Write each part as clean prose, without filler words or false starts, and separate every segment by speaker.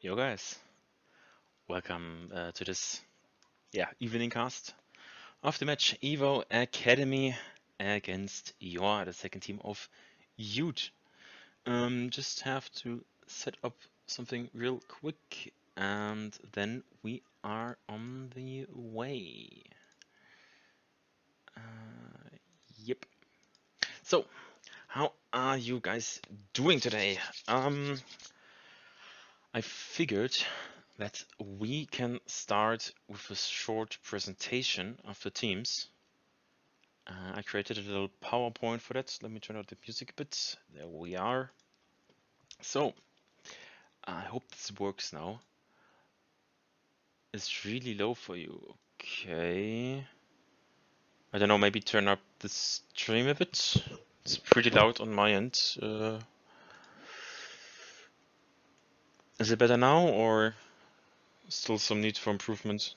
Speaker 1: Yo guys, welcome to this evening cast of the match Evo Akademy against JOA, the second team of Huge. Just have to set up something real quick and then we are on the way. Yep. So, how are you guys doing today? I figured that we can start with a short presentation of the teams. I created a little PowerPoint for that. Let me turn out the music a bit. There we are. So, I hope this works now. It's really low for you. Okay. I don't know, maybe turn up the stream a bit. It's pretty loud on my end. Is it better now or still some need for improvement?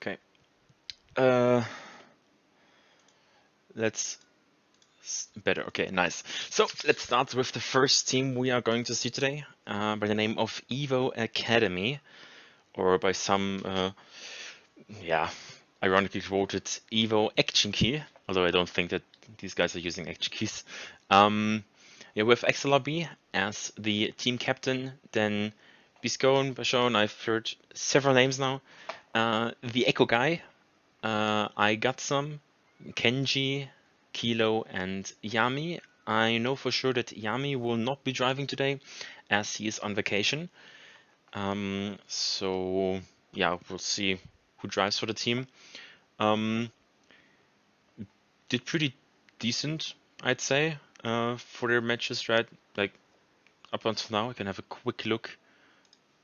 Speaker 1: Okay. Let's better. Okay, nice. So let's start with the first team we are going to see today, by the name of Evo Akademy, or by some, ironically quoted Evo Action Key. Although I don't think that these guys are using action keys. With XLRB as the team captain, then Biscione. I've heard several names now. The Echo guy, IGotSome, Kengi, Kwilo, and Yami. I know for sure that Yami will not be driving today as he is on vacation. So yeah, we'll see who drives for the team. Did pretty decent, I'd say, for their matches, right? Like up until now, I can have a quick look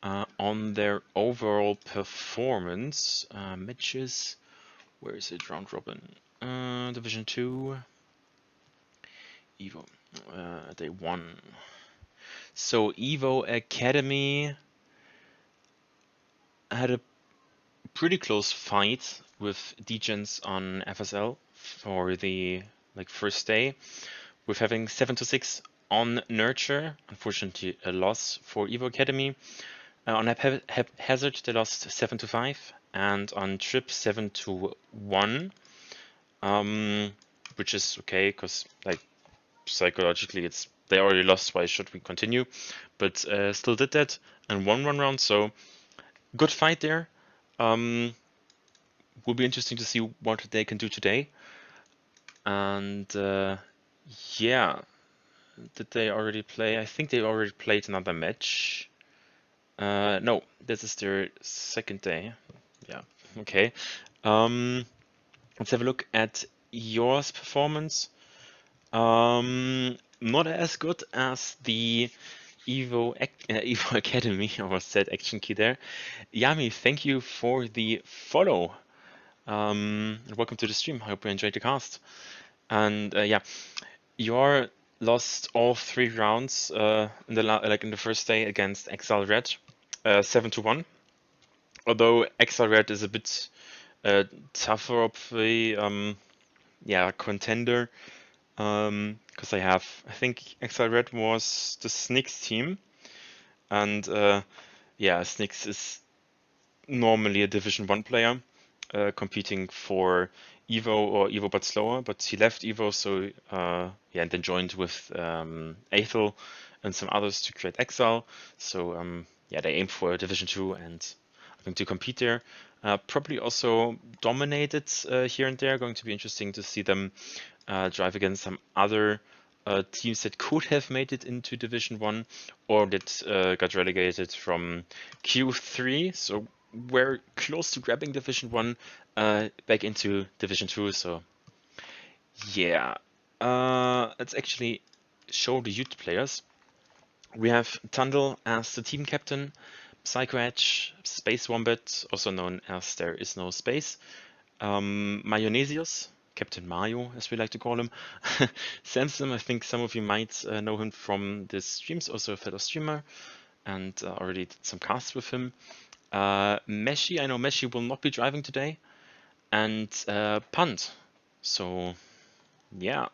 Speaker 1: on their overall performance. Matches, where is it? Round robin. Division 2, Evo, day 1. So Evo Akademy had a pretty close fight with Divisons on FSL for the first day, with having 7-6 on Nurture. Unfortunately, a loss for Evo Akademy. On Haphazard, they lost 7-5, and on Trip 7-1. Which is okay, because psychologically they already lost, why should we continue? But still did that and won one round, so good fight there. Will be interesting to see what they can do today. And yeah, did they already play? I think they already played another match. No, this is their second day. Yeah, okay. Let's have a look at yours performance. Not as good as the Evo Akademy. I almost said action key there. Yami, thank you for the follow. Welcome to the stream. I hope you enjoyed the cast. And you lost all 3 rounds in the first day against XLRB, 7-1. Although XLRB is a bit tougher of a contender. Because I think XLRB was the Snicks team, and Snicks is normally a Division 1 player, competing for Evo or Evo but slower, but he left Evo, so and then joined with Aethel and some others to create Exile. So they aim for Division 2 and I think to compete there. Probably also dominated here and there. Going to be interesting to see them drive against some other teams that could have made it into Division 1 or that got relegated from Q3. So we're close to grabbing Division 1 back into Division 2. So yeah, let's actually show the youth players. We have Tundle as the team captain, PsychTedge, Spacewombat, also known as There Is No Space, Mayonnaisius, Captain Mayo, as we like to call him, SamZim, I think some of you might know him from the streams, also a fellow streamer, and already did some casts with him. Meshi, I know Meshi will not be driving today. and Panth. So yeah,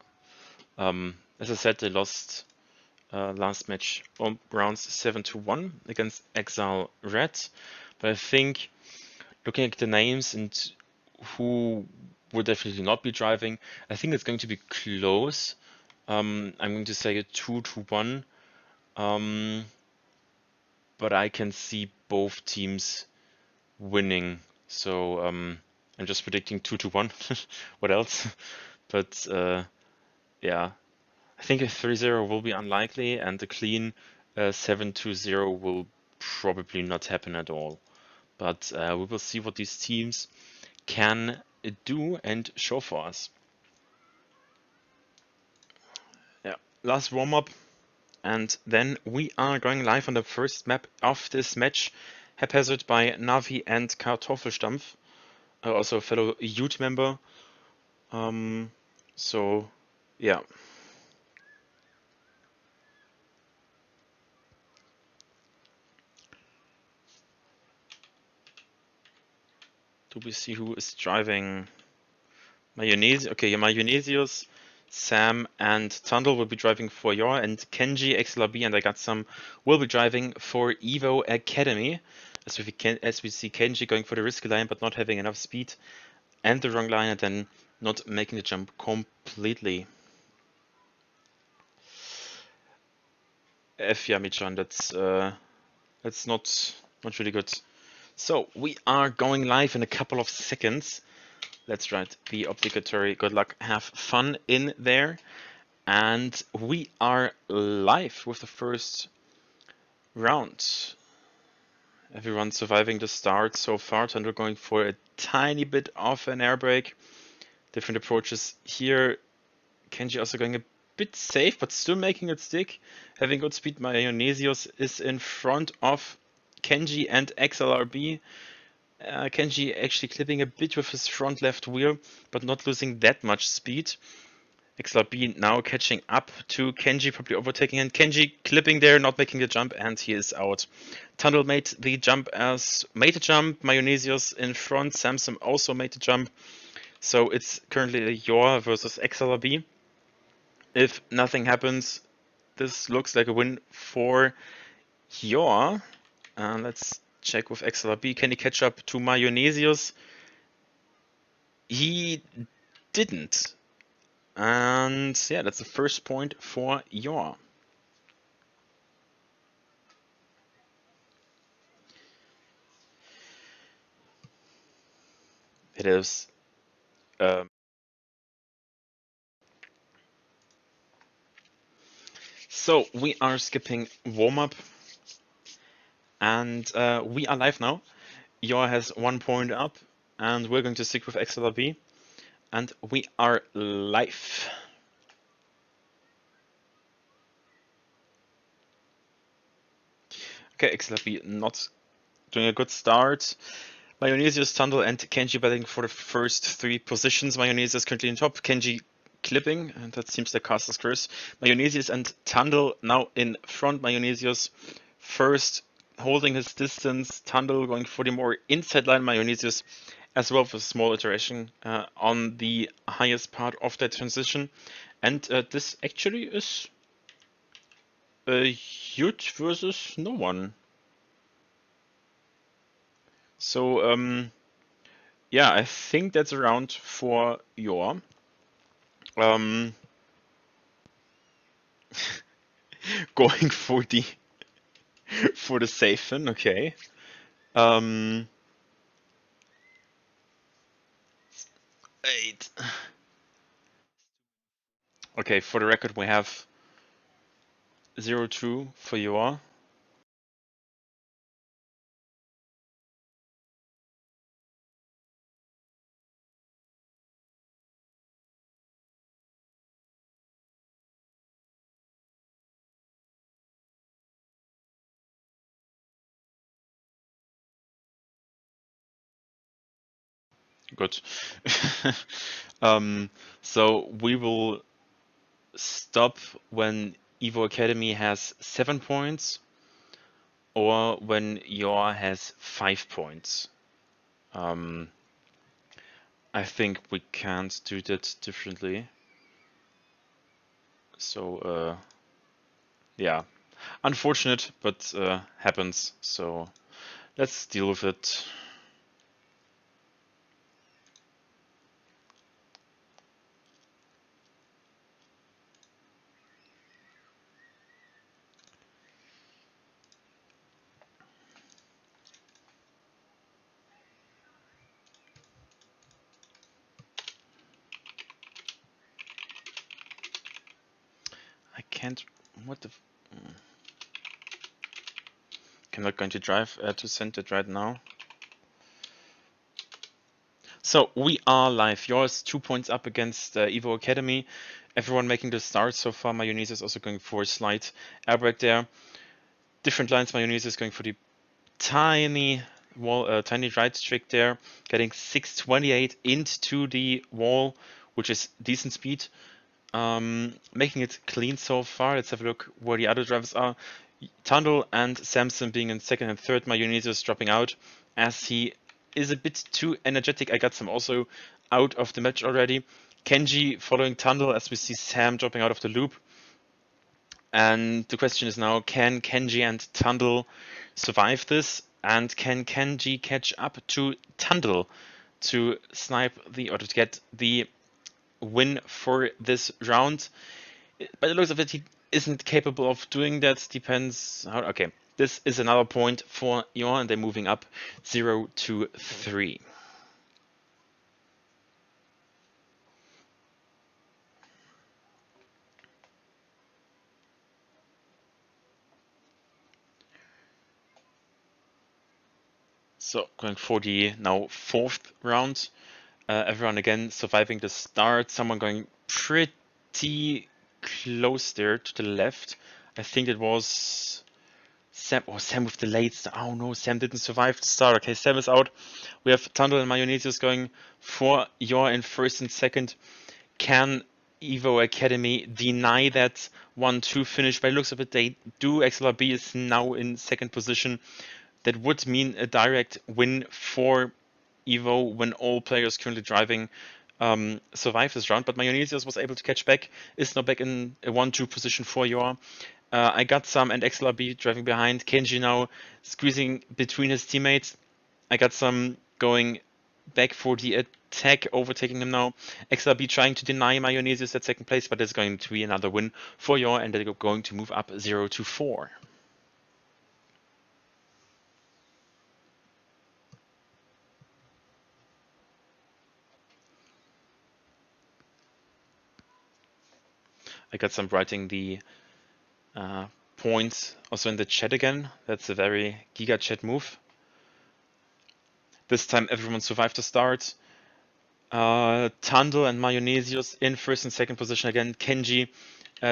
Speaker 1: as I said, they lost last match rounds 7-1 against Exile Red, but I think looking at the names and who will definitely not be driving, I think it's going to be close. I'm going to say a 2-1, but I can see both teams winning. So I'm just predicting 2-1. What else? But yeah, I think a 3-0 will be unlikely, and the clean 7-0 will probably not happen at all. But we will see what these teams can do and show for us. Yeah, last warm-up, and then we are going live on the first map of this match, Haphazard by Navi and Kartoffelstampf, also a fellow youth member. So yeah. Do we see who is driving? Mayonnaisius. Okay, yeah, Mayonnaisius, Sam, and Tundle will be driving for JOA, and Kengi, XLRB, and IGotSome will be driving for Evo Akademy. As we see Kengi going for the risky line, but not having enough speed, and the wrong line, and then not making the jump completely. Yami-chan, that's not really good. So we are going live in a couple of seconds. Let's write the obligatory good luck, have fun in there. And we are live with the first round. Everyone surviving the start so far. Thunder going for a tiny bit of an air brake. Different approaches here. Kengi also going a bit safe, but still making it stick. Having good speed, Mayonnaisius is in front of Kengi and XLRB. Kengi actually clipping a bit with his front left wheel, but not losing that much speed. XLRB now catching up to Kengi, probably overtaking, and Kengi clipping there, not making the jump, and he is out. Tunnel made the jump Mayonnaisius in front, SamZim also made the jump. So it's currently a JOA versus XLRB. If nothing happens, this looks like a win for JOA. Let's check with XLRB. Can he catch up to Mayonnaisius? He didn't. And yeah, that's the first point for JOA. It is. So we are skipping warm-up, and we are live now. JOA has 1 point up, and we're going to stick with XLRB, and we are live. Okay, XLRB not doing a good start. Mayonnaisius, Tundle, and Kengi battling for the first 3 positions. Mayonnaisius currently in top, Kengi clipping, and that seems the caster's curse. Mayonnaisius and Tundle now in front. Mayonnaisius first holding his distance. Tundle going for the more inside line. Mayonnaisius as well for a small iteration on the highest part of that transition. And this actually is a huge versus no one. So yeah, I think that's a round for JOA. Going for the safe one, okay. 8. Okay, for the record, we have 0-2 for JOA. Good. So we will stop when Evo Akademy has 7 points or when JOA has 5 points. I think we can't do that differently. So, yeah, unfortunate, but happens. So let's deal with it. I can't. What the? I'm not going to drive to send it right now. So we are live. Yours 2 points up against Evo Akademy. Everyone making the start so far. Mayonnaisius also going for a slight airbag there. Different lines. Mayonnaisius going for the tiny wall, tiny right trick there, getting 628 into the wall, which is decent speed. Making it clean so far. Let's have a look where the other drivers are. Tundle and SamZim being in second and third. Mayonnaisius dropping out as he is a bit too energetic. IGotSome also out of the match already. Kengi following Tundle as we see Sam dropping out of the loop. And the question is now, can Kengi and Tundle survive this? And can Kengi catch up to Tundle to snipe the, or to get the win for this round? By the looks of it, he isn't capable of doing that. Depends how. Okay, this is another point for JOA, and they're moving up 0-3. So going for the now fourth round. Everyone again surviving the start. Someone going pretty close there to the left. I think it was Sam. Oh, Sam with the late start. Oh no, Sam didn't survive the start. Okay, Sam is out. We have Tundle and Mayonnaisius going for JOA in first and second. Can Evo Akademy deny that 1-2 finish? By the looks of it, they do. XLRB is now in second position. That would mean a direct win for Evo when all players currently driving survive this round. But Mayonnaisius was able to catch back, is now back in a 1-2 position for JOA. IGotSome and XLRB driving behind. Kengi now squeezing between his teammates. IGotSome going back for the attack, overtaking him now. XLRB trying to deny Mayonnaisius at second place, but there's going to be another win for JOA, and they're going to move up 0-4. IGotSome writing the points also in the chat again. That's a very giga chat move. This time everyone survived the start. Tundle and Mayonnaisius in first and second position again. Kengi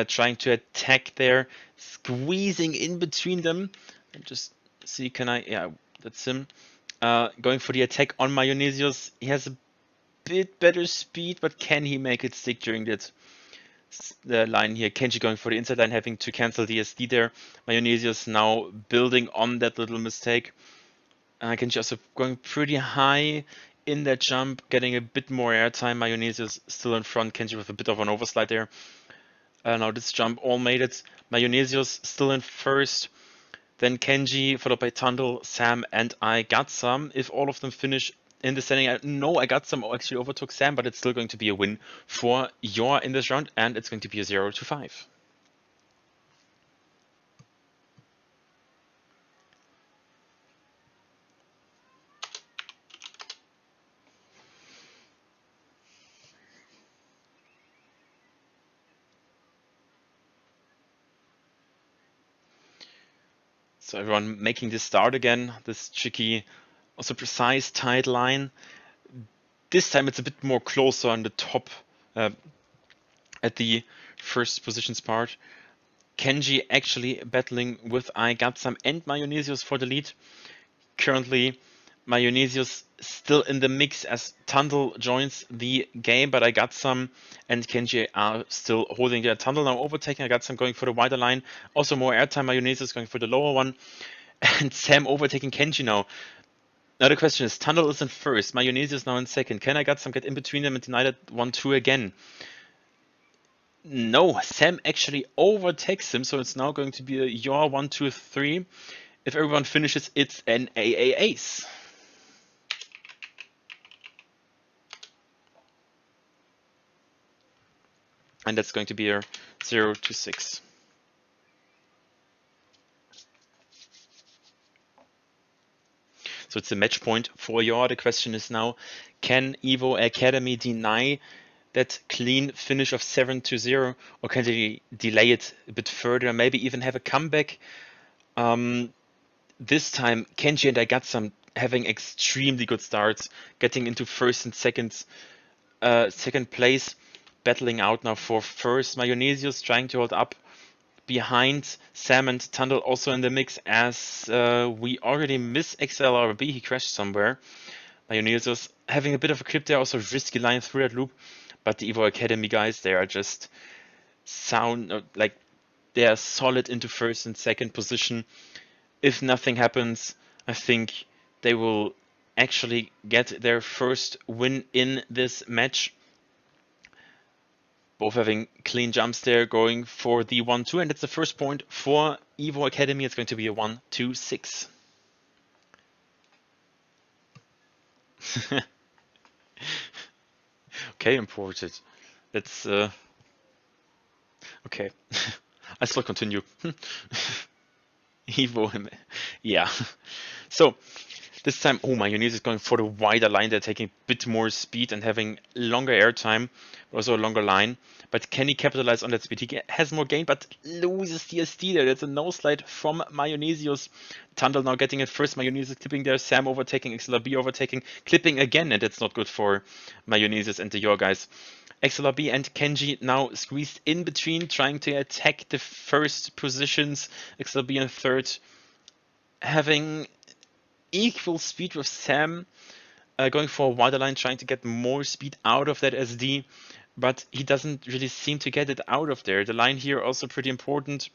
Speaker 1: trying to attack there, squeezing in between them. And just see, can I? Yeah, that's him. Going for the attack on Mayonnaisius. He has a bit better speed, but can he make it stick during that? The line here, Kengi going for the inside line, having to cancel the SD there. Mayonnaisius now building on that little mistake. Kengi also going pretty high in that jump, getting a bit more airtime. Mayonnaisius still in front. Kengi with a bit of an overslide there. Now this jump all made it. Mayonnaisius still in first. Then Kengi, followed by Tundle, Sam, and IGotSome. If all of them finish in the standing, no, IGotSome actually overtook Sam, but it's still going to be a win for JOA in this round, and it's going to be a 0-5. So everyone making this start again, this tricky, also precise tight line. This time it's a bit more closer on the top at the first positions part. Kengi actually battling with IGotSome and Mayonnaisius for the lead. Currently, Mayonnaisius still in the mix as Tundle joins the game, but IGotSome and Kengi are still holding their. Tundle now overtaking IGotSome, going for the wider line. Also more airtime. Mayonnaisius going for the lower one. And Sam overtaking Kengi now. Now the question is, Tunnel is in first, Mayonnaisius now in second. Can IGotSome get in between them and deny that 1-2 again? No, Sam actually overtakes him, so it's now going to be a JOA 1-2-3. If everyone finishes, it's an AA ace. And that's going to be a 0-6. So it's a match point for JOA. The question is now, can Evo Akademy deny that clean finish of 7-0, or can they delay it a bit further, maybe even have a comeback? This time, Kengi and IGotSome having extremely good starts, getting into first and second place, battling out now for first. Mayonnaisius trying to hold up behind Sam and Tundle also in the mix, as we already miss XLRB, he crashed somewhere. Mayonnaisius having a bit of a clip there, also risky line through that loop, but the Evo Akademy guys, they are just sound, like they are solid into first and second position. If nothing happens, I think they will actually get their first win in this match. Both having clean jumps there, going for the 1-2, and it's the first point for Evo Akademy. It's going to be a 1-2-6. Okay, imported. Let's okay. I still continue. Evo, yeah. So this time, oh, Mayonnaise is going for the wider line. They're taking a bit more speed and having longer airtime, also a longer line. But can he capitalize on that speed? He has more gain, but loses the SD there. That's a no slide from Mayonnaisius. Tundle now getting it first. Mayonnaisius clipping there. Sam overtaking, XLRB overtaking, clipping again, and that's not good for Mayonnaisius and the JOA guys. XLRB and Kengi now squeezed in between, trying to attack the first positions. XLRB in third, having equal speed with Sam, going for a wider line, trying to get more speed out of that SD, but he doesn't really seem to get it out of there. The line here also pretty important,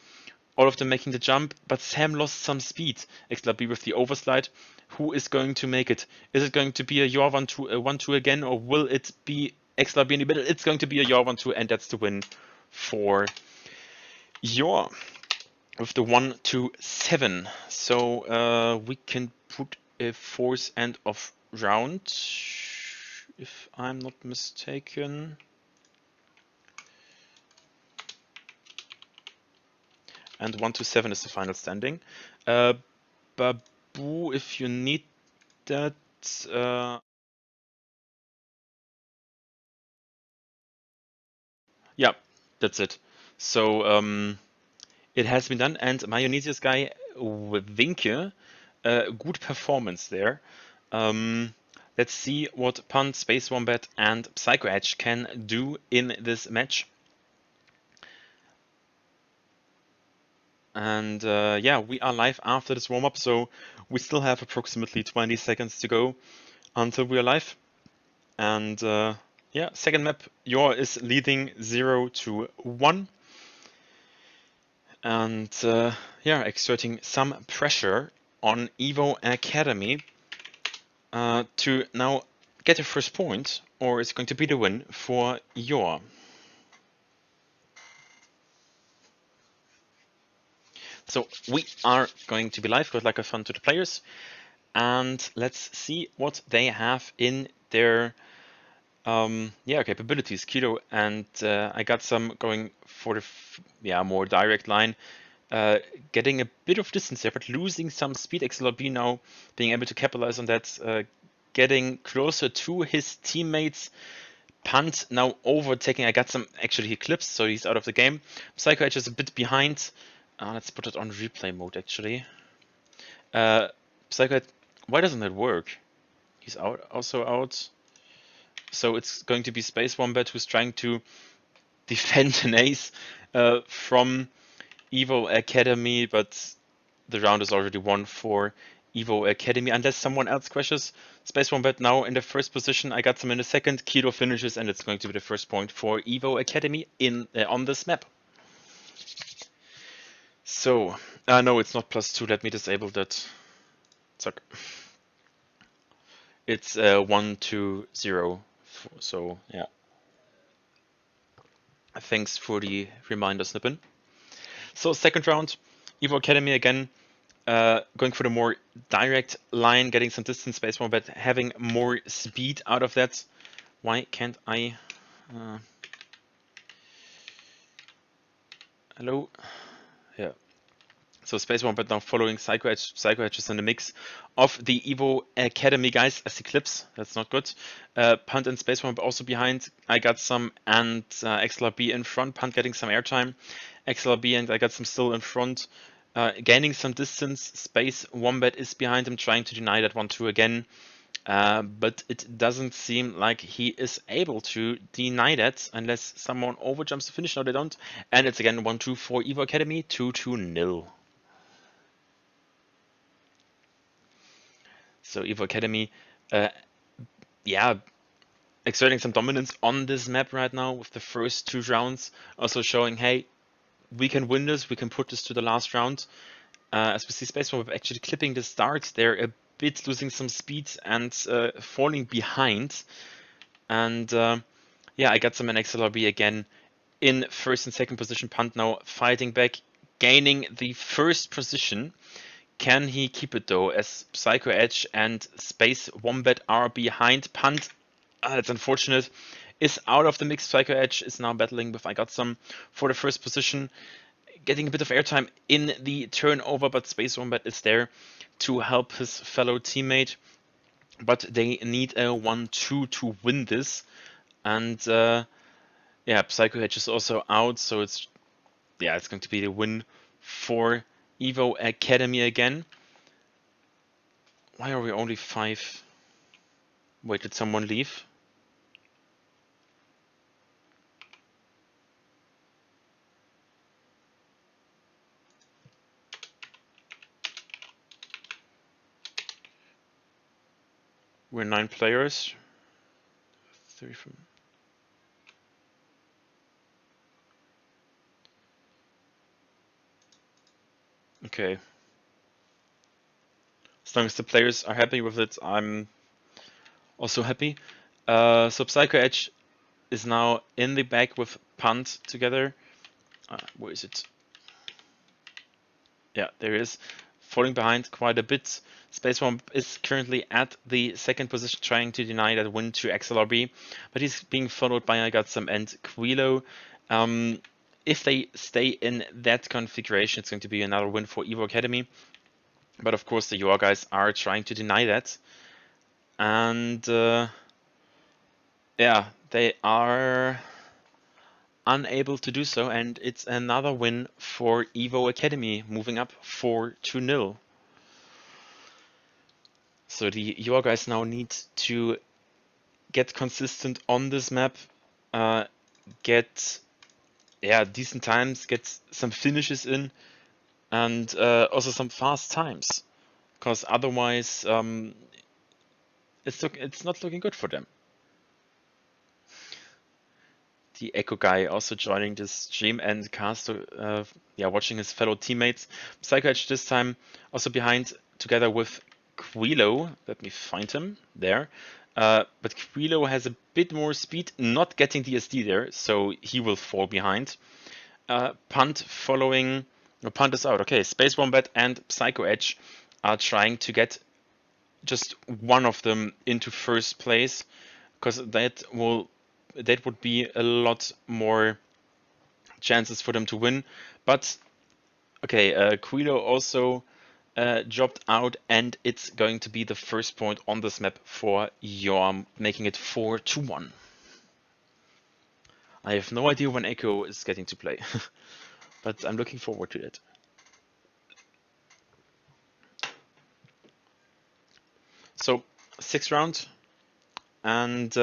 Speaker 1: all of them making the jump, but Sam lost some speed. XLRB with the overslide. Who is going to make it? Is it going to be a JOA 1-2 again, or will it be XLRB in the middle? It's going to be a JOA 1-2, and that's the win for JOA with the 1-2-7. So we can put a fourth end of round, if I'm not mistaken. And 1-2-7 is the final standing. Babu, if you need that. Yeah, that's it. So it has been done, and Mayonnaisius guy Winke, good performance there. Let's see what Panth, Spacewombat, and PsychTedge can do in this match. And yeah, we are live after this warm-up, so we still have approximately 20 seconds to go until we are live. And yeah, second map, JOA is leading 0-1. And yeah, exerting some pressure on Evo Akademy to now get a first point, or it's going to be the win for JOA. So we are going to be live. Good luck and fun to the players, and let's see what they have in their yeah, capabilities. Kwilo and IGotSome going for the more direct line, getting a bit of distance there, but losing some speed. XLRB now being able to capitalize on that, getting closer to his teammates. Panth now overtaking IGotSome. Actually, he clips, so he's out of the game. PsychTedge is a bit behind. Let's put it on replay mode, actually. PsychTedge, why doesn't that work? He's out, also out. So it's going to be Spacewombat who's trying to defend an ace from Evo Akademy, but the round is already won for Evo Akademy, unless someone else crashes. Spacewombat now in the first position. IGotSome in the second. Kwilo finishes, and it's going to be the first point for Evo Akademy in on this map. So, no, it's not +2. Let me disable that. Zack. it's 1-0. So yeah. Thanks for the reminder, Snippin. So second round, Evo Academy again, going for the more direct line, getting some distance, Spacewombat having more speed out of that. Why can't I? Hello? Yeah. So Spacewombat now following PsychTedge. PsychTedge is in the mix of the Evo Academy guys as Eclipse. That's not good. Panth and Spacewombat also behind. IGotSome and XLRB in front. Panth getting some airtime. XLRB and IGotSome still in front. Gaining some distance. Spacewombat is behind him, trying to deny that 1-2 again. But it doesn't seem like he is able to deny that unless someone overjumps the finish. No, they don't. And it's again 1-2 for Evo Academy, 2-0. So Evo Academy, yeah, exerting some dominance on this map right now with the first 2 rounds. Also showing, hey, we can win this. We can put this to the last round. As we see Spacewombat actually clipping the start, they're a bit losing some speed and falling behind. And yeah, I got some an XLRB again in first and second position. Panth now fighting back, gaining the first position. Can he keep it though, as PsychTedge and Spacewombat are behind? Panth, that's unfortunate, is out of the mix. PsychTedge is now battling with IGotSome for the first position, getting a bit of airtime in the turnover, but Spacewombat is there to help his fellow teammate. But they need a 1-2 to win this. And yeah, PsychTedge is also out, so it's going to be the win for Evo Academy again. Why are we only 5? Wait, did someone leave? We're 9 players. 3 from... Okay. As long as the players are happy with it, I'm also happy. So PsychTedge is now in the back with Panth together. Where is it? Yeah, there it is. Falling behind quite a bit. Spacewombat is currently at the second position, trying to deny that win to XLRB, but he's being followed by IGotSome and kwilo. If they stay in that configuration, it's going to be another win for Evo Academy. But of course, the JOA guys are trying to deny that. And yeah, they are unable to do so. And it's another win for Evo Academy, moving up 4-0. So the JOA guys now need to get consistent on this map, get decent times, get some finishes in, and also some fast times, because otherwise it's not looking good for them. The Echo guy also joining this stream, and Casto, watching his fellow teammates. PsychTedge this time also behind, together with kwilo. Let me find him there. But kwilo has a bit more speed, not getting the SD there, so he will fall behind. Panth following. No, Panth is out. Okay, Spacewombat and PsychTedge are trying to get just one of them into first place, because that would be a lot more chances for them to win. But okay, kwilo also dropped out, and it's going to be the first point on this map for JOA, making it 4-1. I have no idea when Echo is getting to play, but I'm looking forward to it. So 6th round, and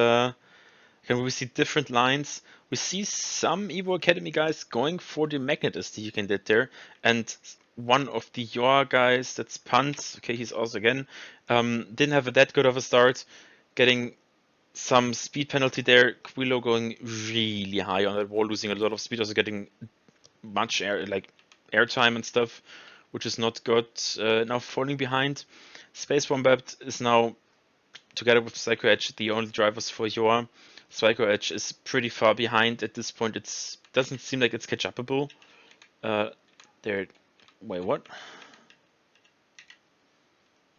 Speaker 1: we see different lines. We see some Evo Academy guys going for the magnet SD you can get there, and one of the JOA guys, that's Panth. Okay, he's also again didn't have that good of a start, getting some speed penalty there. kwilo going really high on that wall, losing a lot of speed, also getting much airtime and stuff, which is not good. Now falling behind. Spacewombat is now together with PsychTedge, the only drivers for JOA. PsychTedge is pretty far behind at this point. It doesn't seem like it's catch-upable. Wait, what?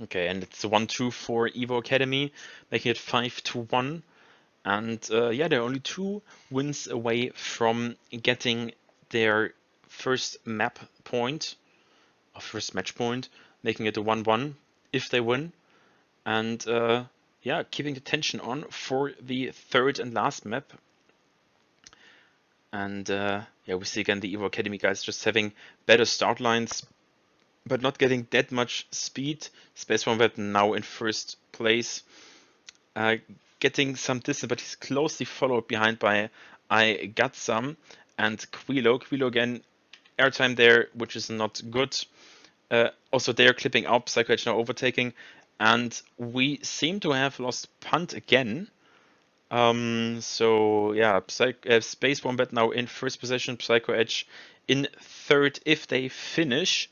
Speaker 1: Okay, and it's a 1-2 for Evo Akademy, making it 5-1. And yeah, they're only 2 wins away from getting their first map point, or first match point, making it a 1-1 if they win. And yeah, keeping the tension on for the third and last map. And yeah, we see again the Evo Akademy guys just having better start lines, but not getting that much speed. Spacewombat now in first place, getting some distance, but he's closely followed behind by IGotSome and kwilo. kwilo again, airtime there, which is not good. Also they're clipping up, PsychTedge now overtaking, and we seem to have lost Panth again. So yeah, Spacewombat now in first position, PsychTedge in third. If they finish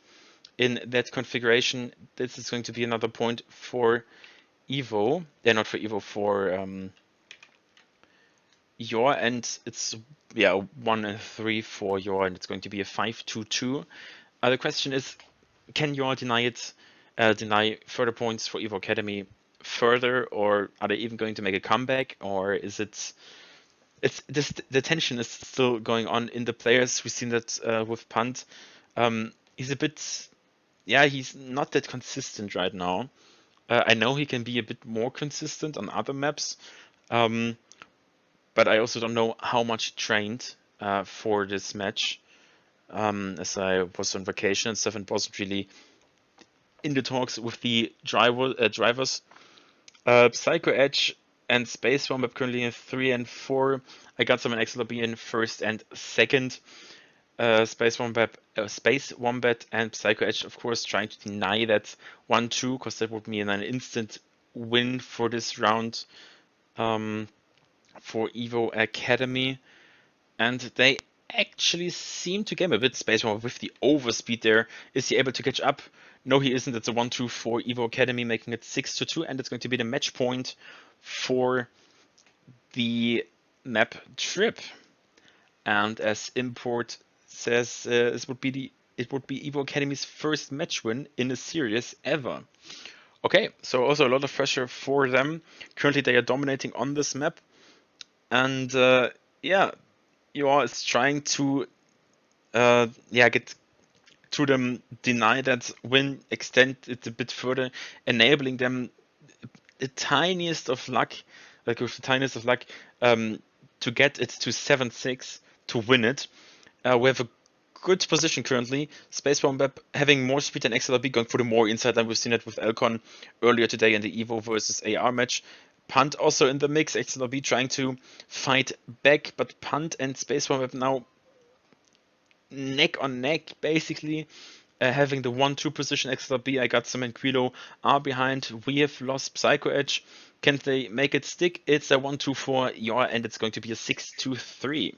Speaker 1: in that configuration, this is going to be another point for Evo. They're not for Evo, for JOA, and it's 1 and 3 for JOA, and it's going to be a 5-2-2. The question is, can JOA deny further points for Evo Akademy further, or are they even going to make a comeback, or is the tension is still going on in the players? We've seen that with Panth. He's a bit, he's not that consistent right now. I know he can be a bit more consistent on other maps, but I also don't know how much he trained for this match, as I was on vacation and stuff and wasn't really in the talks with the drivers. PsychTedge and Spacewombat currently in 3 and 4. IGotSome and XLRB in first and second. Spacewombat and PsychTedge, of course, trying to deny that 1-2, because that would mean an instant win for this round for Evo Akademy. And they actually seem to game a bit. Spacewombat with the overspeed there. Is he able to catch up? No, he isn't. It's a 1-2 for Evo Akademy, making it 6-2, and it's going to be the match point for the map trip. And as Import says, it would be Evo Akademy's first match win in a series ever. Okay, so also a lot of pressure for them. Currently, they are dominating on this map, and yeah, JOA is trying to get to them, deny that win, extend it a bit further, enabling them the tiniest of luck, to get it to 7-6 to win it. We have a good position currently. Spacewombat having more speed than XLRB, going for the more inside line. We've seen it with Elcon earlier today in the Evo versus AR match. Panth also in the mix. XLRB trying to fight back, but Panth and Spacewombat now neck on neck, basically. Having the 1-2 position. XLRB, IGotSome and kwilo are behind. We have lost PsychTedge. Can they make it stick? It's a 1-2 for JOA, and it's going to be a 6-3.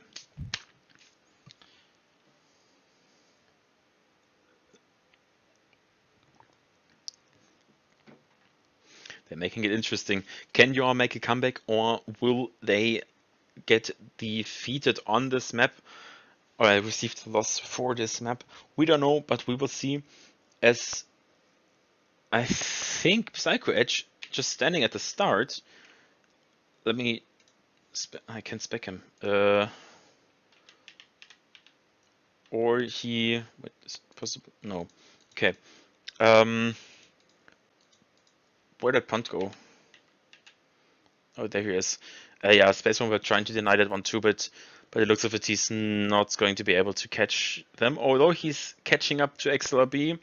Speaker 1: They're making it interesting. Can JOA make a comeback, or will they get defeated on this map? Or I received a loss for this map. We don't know, but we will see. As I think PsychTedge just standing at the start. Let me. I can spec him. Or he. Wait, is it possible? No. Okay. Where did Panth go? Oh, there he is. Yeah, Spacewombat trying to deny that one too, but it looks as if he's not going to be able to catch them. Although he's catching up to XLRB.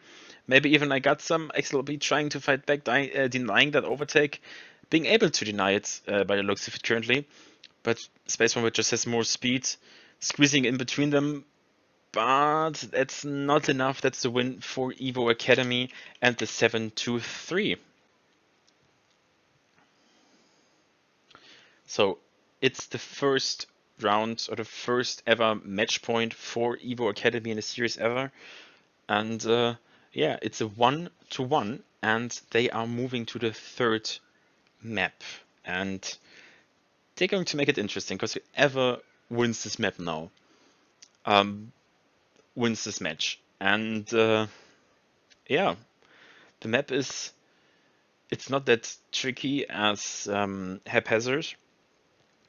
Speaker 1: Maybe even IGotSome. XLRB trying to fight back, denying that overtake. Being able to deny it by the looks of it currently. But Spacewombat just has more speed. Squeezing in between them. But that's not enough. That's the win for Evo Akademy and the 7-3. So it's the first round, or the first ever match point for Evo Akademy in a series ever. And yeah, it's a 1-1, and they are moving to the third map, and they're going to make it interesting because whoever wins this map now wins this match. And yeah, the map it's not that tricky as Haphazard.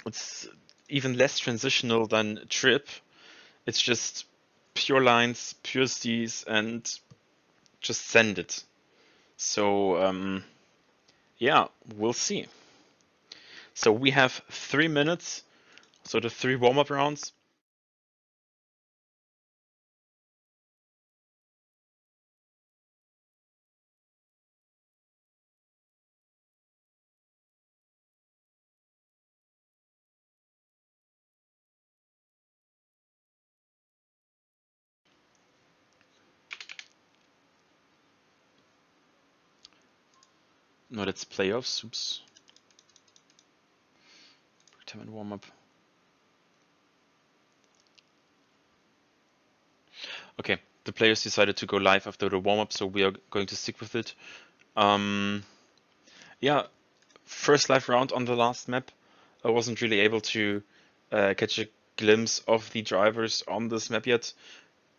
Speaker 1: It's even less transitional than Trip. It's just pure lines, pure stees, and just send it. So yeah, we'll see. So we have 3 minutes, so the 3 warm-up rounds. No, that's playoffs. Oops. Time and warm-up. Okay, the players decided to go live after the warm-up, so we are going to stick with it. Yeah, first live round on the last map. I wasn't really able to catch a glimpse of the drivers on this map yet.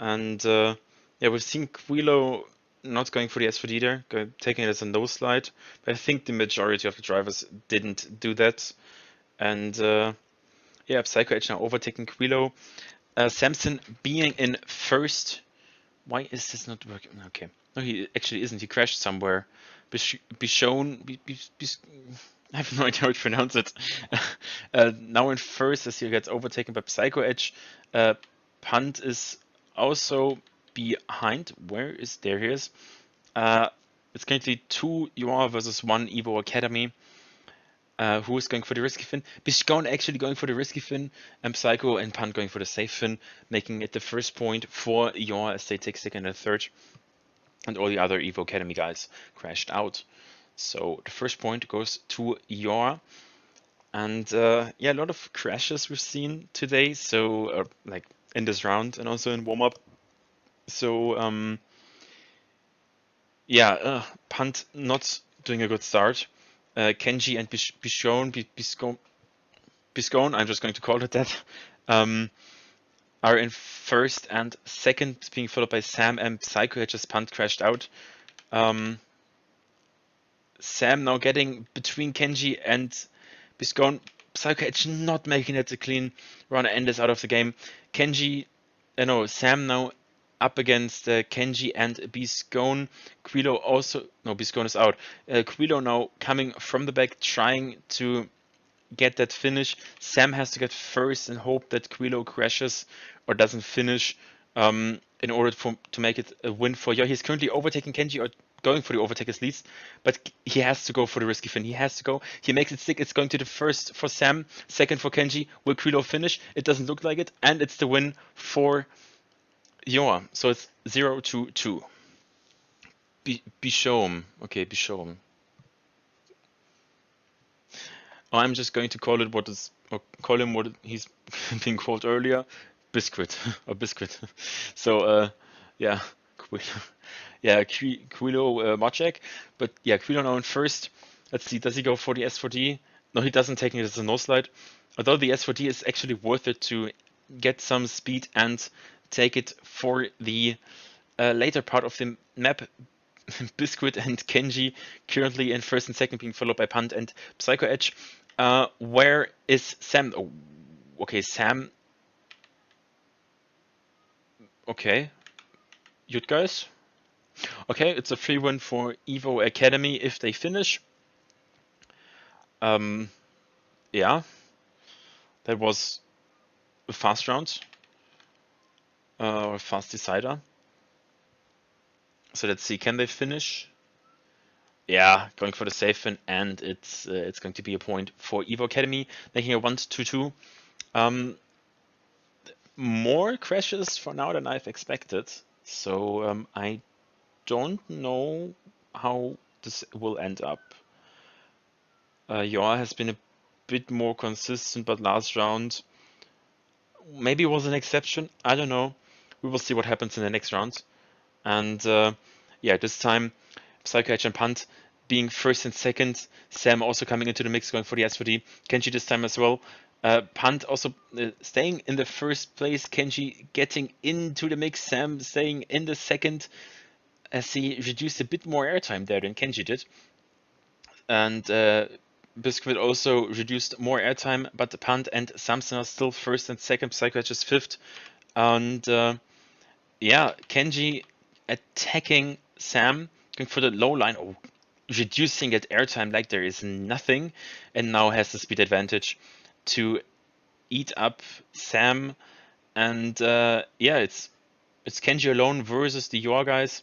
Speaker 1: And yeah, we've seen kwilo not going for the S4D there, taking it as a no slide. But I think the majority of the drivers didn't do that. And yeah, PsychTedge now overtaking kwilo. SamZim being in first. Why is this not working? Okay. No, he actually isn't. He crashed somewhere. Biscione. I have no idea how to pronounce it. Now in first as he gets overtaken by PsychTedge. Panth is also behind. Where is there? He is. It's going to be 2 JOA versus 1 Evo Akademy. Who is going for the risky fin? Biscione actually going for the risky fin, and Psycho and Panth going for the safe fin, making it the first point for JOA as they take second and third. And all the other Evo Academy guys crashed out. So the first point goes to JOA. And yeah, a lot of crashes we've seen today. So like in this round and also in warm-up. So yeah, Panth not doing a good start. Kengi and Biscione, I'm just going to call it that, are in first and second, being followed by Sam and PsychTedge as Panth crashed out. Sam now getting between Kengi and Biscione. PsychTedge not making it a clean run and is out of the game. Sam now up against Kengi and Biscione. kwilo also, no, Biscione is out. kwilo now coming from the back, trying to get that finish. Sam has to get first and hope that kwilo crashes or doesn't finish in order to make it a win for JOA. He's currently overtaking Kengi, or going for the overtake at least, but he has to go for the risky fin. He has to go. He makes it stick. It's going to the first for Sam, second for Kengi. Will kwilo finish? It doesn't look like it, and it's the win for JOA. So it's 0-2. Biscione. Okay, Biscione. I'm just going to call it call him what he's been called earlier, Biscuit or Biscuit. So yeah, kwilo Maciek, but yeah, kwilo now in first. Let's see, does he go for the S4D? No, he doesn't, taking it as a no slide. Although the S4D is actually worth it to get some speed and take it for the later part of the map. Biscuit and Kengi currently in first and second, being followed by Panth and PsychTedge. Where is Sam? Oh, okay, Sam. Okay, good guys. Okay, it's a free win for Evo Akademy if they finish. Yeah, that was a fast round, or fast decider. So let's see, can they finish? Yeah, going for the safe fin, and it's going to be a point for Evo Akademy, making a 1-2-2. More crashes for now than I've expected, so I don't know how this will end up. JOA has been a bit more consistent, but last round maybe was an exception. I don't know. We will see what happens in the next round. And yeah, this time PsychTedge and Panth being first and second. Sam also coming into the mix, going for the SVD. Kengi this time as well. Panth also staying in the first place. Kengi getting into the mix. Sam staying in the second, as he reduced a bit more airtime there than Kengi did. And Biscuit also reduced more airtime, but Panth and SamZim are still first and second. PsychTedge is fifth. And yeah, Kengi attacking Sam, going for the low line, reducing at airtime like there is nothing, and now has the speed advantage to eat up Sam. And yeah, it's Kengi alone versus the JOA guys,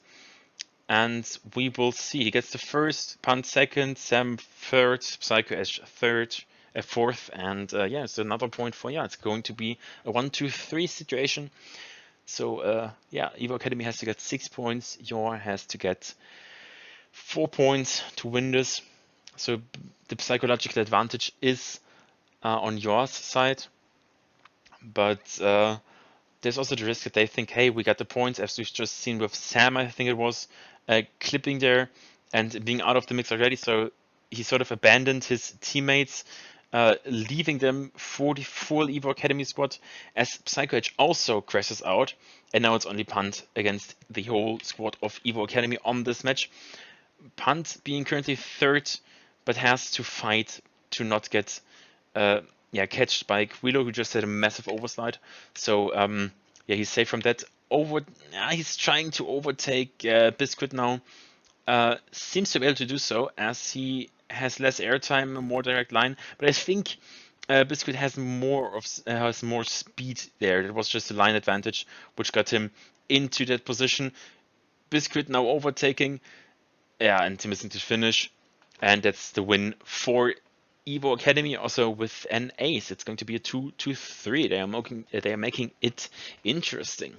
Speaker 1: and we will see. He gets the first, Panth second, Sam third, PsychTedge third, fourth, and yeah, it's another point for it's going to be a 1-2-3 situation. So yeah, Evo Akademy has to get 6 points. JOA has to get 4 points to win this. So the psychological advantage is on JOA's side, but there's also the risk that they think, hey, we got the points, as we've just seen with Sam, I think it was, clipping there and being out of the mix already. So he sort of abandoned his teammates, leaving them for the full Evo Akademy squad, as PsychTedge also crashes out, and now it's only Panth against the whole squad of Evo Akademy on this match. Panth being currently third, but has to fight to not get catched by kwilo, who just had a massive overslide. So yeah, he's safe from that. He's trying to overtake Biscuit now. Seems to be able to do so, as he has less airtime, a more direct line. But I think Biscuit has more speed there. It was just a line advantage which got him into that position. Biscuit now overtaking, and missing to finish, and that's the win for Evo Akademy. Also with an ace, it's going to be a 2-2-3. They are making it interesting.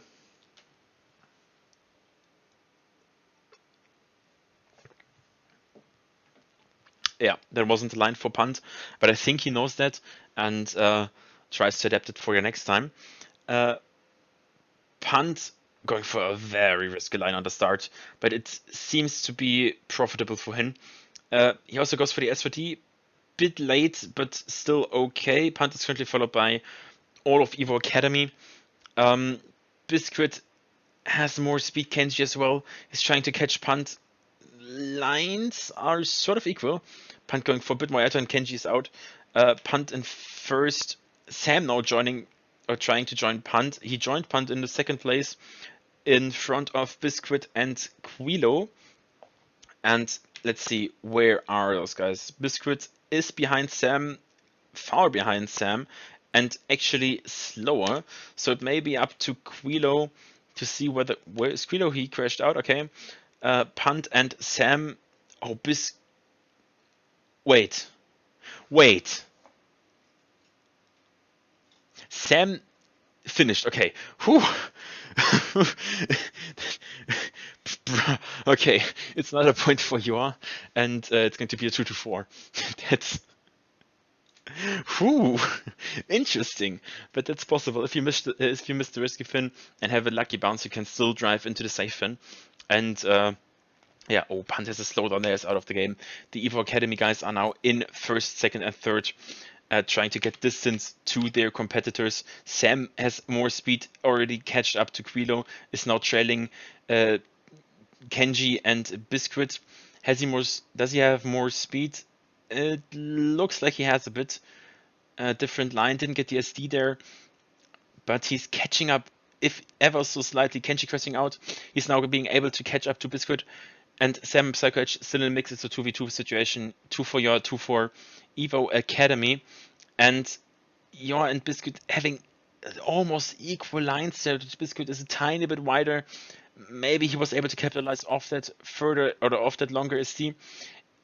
Speaker 1: Yeah, there wasn't a line for Panth, but I think he knows that and tries to adapt it for your next time. Panth going for a very risky line on the start, but it seems to be profitable for him. He also goes for the SVD, bit late, but still okay. Panth is currently followed by all of Evo Akademy. Biscuit has more speed. Kengi as well. He's trying to catch Panth. Lines are sort of equal. Panth going for a bit more airtime. Kengi is out. Panth in first. Sam now trying to join Panth. He joined Panth in the second place, in front of Biscuit and kwilo. And let's see, where are those guys? Biscuit is behind Sam, far behind Sam, and actually slower. So it may be up to kwilo to see where is kwilo? He crashed out. Okay. Panth and Sam. Oh, Wait. Sam finished. Okay. Whew. Okay, it's not a point for JOA, and it's going to be a 2-4. That's interesting, but that's possible. If you miss the risky fin and have a lucky bounce, you can still drive into the safe fin. And yeah, Panth has a slowdown there, is out of the game. The Evo Akademy guys are now in first, second, and third, trying to get distance to their competitors. Sam has more speed, already catched up to kwilo, is now trailing Kengi and Biscuit. Does he have more speed? It looks like he has a bit. Different line, didn't get the SD there, but he's catching up, if ever so slightly. Kengi crashing out. He's now being able to catch up to Biscuit, and Sam and PsychTedge still in the mix. It's a 2v2 situation, 2 for JOA, 2 for Evo Akademy, and JOA and Biscuit having almost equal lines there. Biscuit is a tiny bit wider. Maybe he was able to capitalize off that further, or off that longer SD.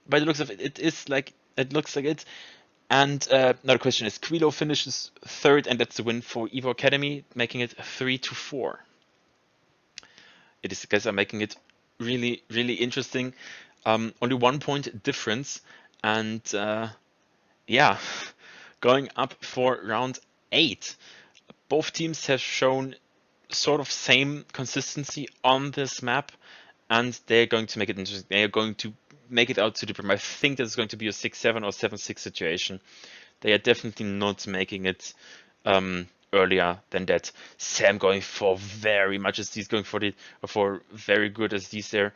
Speaker 1: By the looks of it, it looks like it. And another question is, kwilo finishes third, and that's the win for Evo Akademy, making it 3-4. These guys are making it really, really interesting. Only 1 point difference, and yeah, going up for round 8. Both teams have shown sort of same consistency on this map, and they're going to make it interesting. They are going to make it out to the brim. I think that's going to be a 6-7 or 7-6 situation. They are definitely not making it earlier than that. Sam going for very much SDs, going for very good SDs there.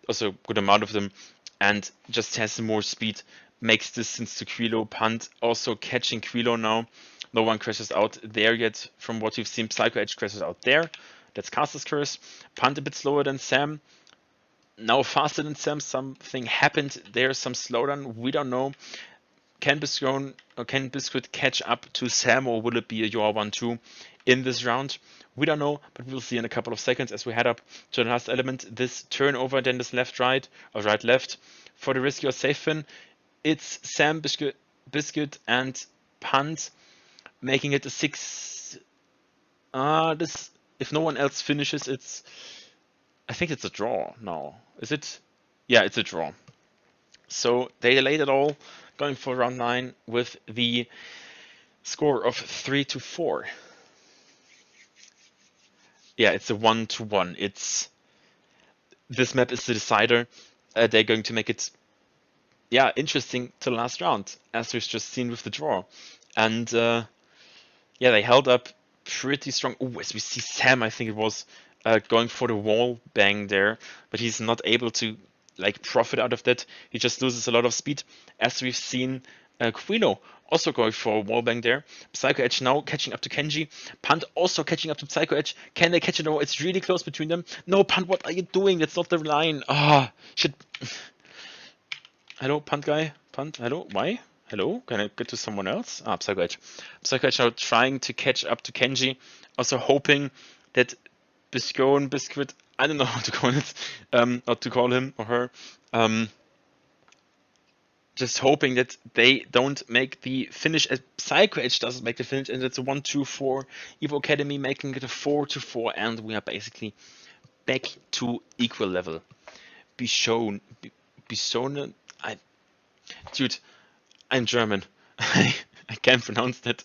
Speaker 1: Also good amount of them, and just has some more speed, makes distance to kwilo. Panth also catching kwilo now. No one crashes out there yet from what you've seen. PsychTedge crashes out there. That's Caster's Curse. Panth a bit slower than Sam. Now faster than Sam. Something happened there, some slowdown. We don't know. Can Biscione or can Biscuit catch up to Sam, or will it be a JOA 1-2 in this round? We don't know, but we'll see in a couple of seconds as we head up to the last element. This turnover, then this left-right or right-left for the risky or safe fin. It's Sam, Biscuit, and Panth making it a 6. This, if no one else finishes, it's, I think it's a draw now. Is it? Yeah, it's a draw. So they delayed it all, going for round 9 with the score of 3-4. Yeah, it's a 1-1. It's, this map is the decider. They're going to make it, yeah, interesting to the last round, as we've just seen with the draw. And yeah, they held up pretty strong. Oh, as we see Sam, I think it was, going for the wall bang there, but he's not able to like profit out of that. He just loses a lot of speed, as we've seen kwilo also going for a wallbang there. PsychTedge now catching up to Kengi. Panth also catching up to PsychTedge. Can they catch it? No, it's really close between them. No, Panth, what are you doing? That's not the line. Ah, shit. Hello, Panth guy. Panth, hello, why? Hello, can I get to someone else? Ah, PsychTedge. PsychTedge now trying to catch up to Kengi. Also hoping that Biscione, Biscuit, I don't know how to call it, or to call him or her, just hoping that they don't make the finish, as PsychTedge doesn't make the finish, and it's a 1-2-4, Evo Akademy making it a 4-4, and we are basically back to equal level. Biscione, dude, I'm German. I can't pronounce that.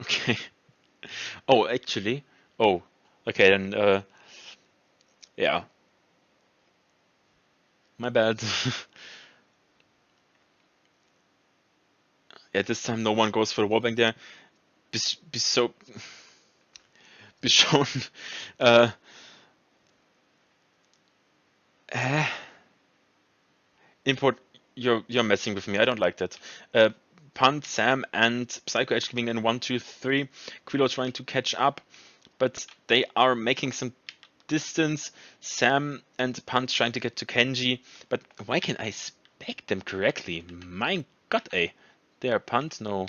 Speaker 1: Okay. Oh, actually. Oh, okay, then, yeah. My bad. Yeah, this time no one goes for the wallbang there. Biscione. Import, you're messing with me. I don't like that. Panth, Sam, and PsychTedge giving in 1-2-3. kwilo trying to catch up, but they are making some distance. Sam and Panth trying to get to Kengi, but why can't I spec them correctly? My god, There, Panth, no.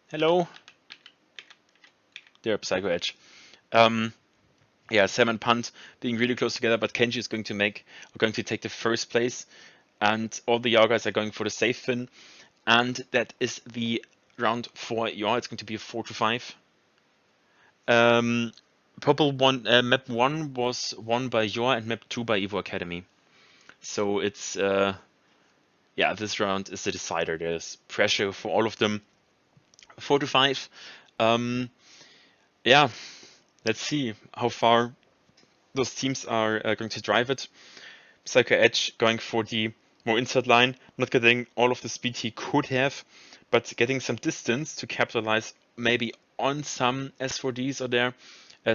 Speaker 1: Hello? There, PsychTedge. Yeah, Sam and Panth being really close together, but Kengi is going to take the first place, and all the JOA guys are going for the safe fin, and that is the round for JOA. It's going to be a 4-5. Purple one, map 1 was won by JOA and map 2 by Evo Akademy. So it's, yeah, this round is the decider. There's pressure for all of them. 4-5. Yeah, let's see how far those teams are going to drive it. PsychTedge going for the more inside line, not getting all of the speed he could have, but getting some distance to capitalize maybe on some S4Ds or there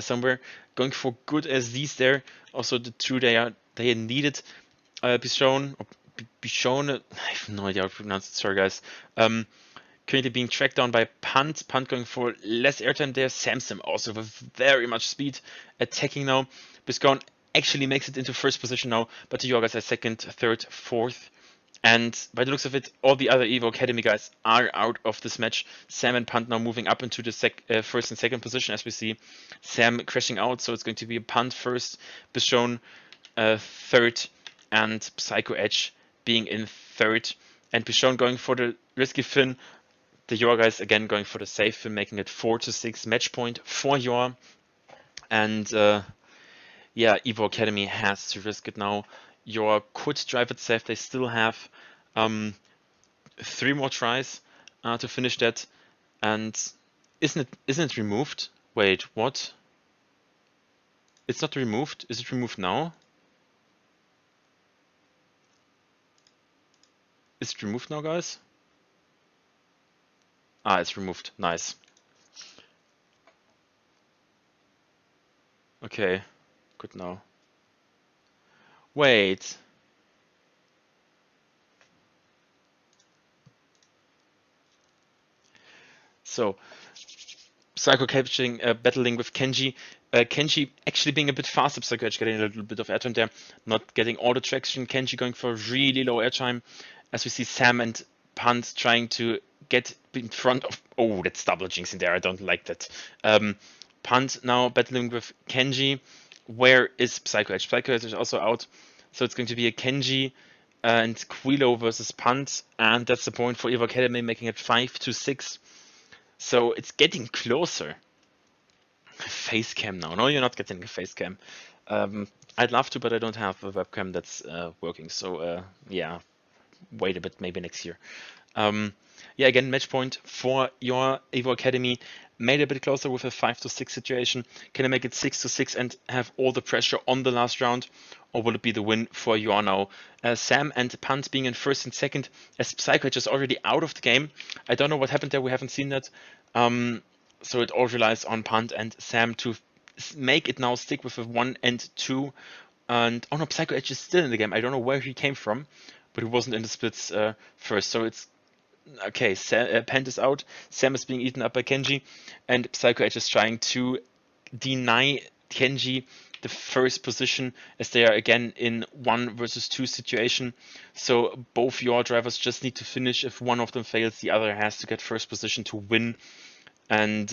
Speaker 1: somewhere. Going for good SDs there. Also the two they needed. Biscione, I have no idea how to pronounce it, sorry guys. Currently being tracked down by Panth. Panth going for less airtime there. SamZim also with very much speed attacking now. Biscione actually makes it into first position now, but the JOA guys are second, third, fourth. And by the looks of it, all the other Evo Akademy guys are out of this match. Sam and Panth now moving up into the first and second position, as we see Sam crashing out. So it's going to be a Panth first, Biscione third, and PsychTedge being in third. And Biscione going for the risky fin. The JOA guys again going for the safe fin, making it 4-6 match point for JOA. And yeah, Evo Akademy has to risk it now. JOA could drive it safe. They still have 3 more tries to finish that. And isn't it removed? Wait, what? It's not removed. Is it removed now? Is it removed now, guys? Ah, it's removed. Nice. Okay, good now. Wait. So, Psycho capturing, battling with Kengi. Kengi actually being a bit faster, PsychTedge getting a little bit of airtime there, not getting all the traction. Kengi going for really low airtime, as we see Sam and Panth trying to get in front of. Oh, that's double jinx in there. I don't like that. Panth now battling with Kengi. Where is PsychTedge? PsychTedge is also out, so it's going to be a Kengi and Kwilo versus Panth, and that's the point for Evo Akademy, making it 5-6. So it's getting closer. Face cam now. No, you're not getting a face cam. I'd love to, but I don't have a webcam that's working. So yeah, wait a bit, maybe next year. Yeah, again, match point for your Evo Akademy. Made a bit closer with a 5-6 situation. Can I make it 6-6 and have all the pressure on the last round? Or will it be the win for you now? Sam and Panth being in first and second, as PsychTedge is already out of the game. I don't know what happened there. We haven't seen that. So it all relies on Panth and Sam to make it now stick with a 1 and 2. And oh no, PsychTedge is still in the game. I don't know where he came from, but he wasn't in the splits first. So it's okay. Panth is out. Sam is being eaten up by Kengi, and PsychTedge is trying to deny Kengi the first position, as they are again in 1 versus 2 situation. So both your drivers just need to finish. If one of them fails, the other has to get first position to win. And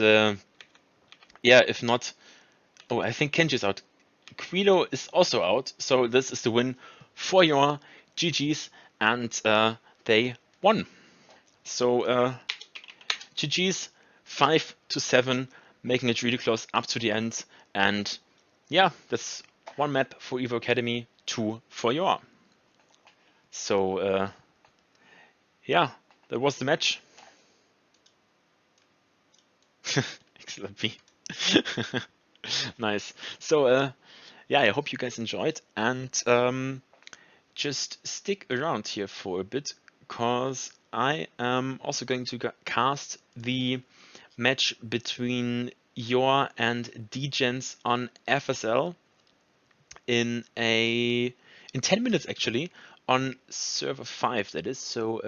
Speaker 1: yeah, if not, oh, I think Kenji's out. Kwilo is also out, so this is the win for your GGs, and they won. So GGs 5-7, making it really close up to the end. And yeah, that's 1 map for Evo Akademy, 2 for your. So yeah, that was the match. XLRB. Nice. So yeah, I hope you guys enjoyed, and just stick around here for a bit, because I am also going to cast the match between JOA and Divisons on FSL in 10 minutes actually, on server 5 that is. So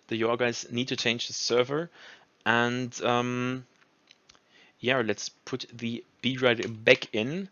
Speaker 1: the JOA guys need to change the server, and yeah, let's put the B right back in.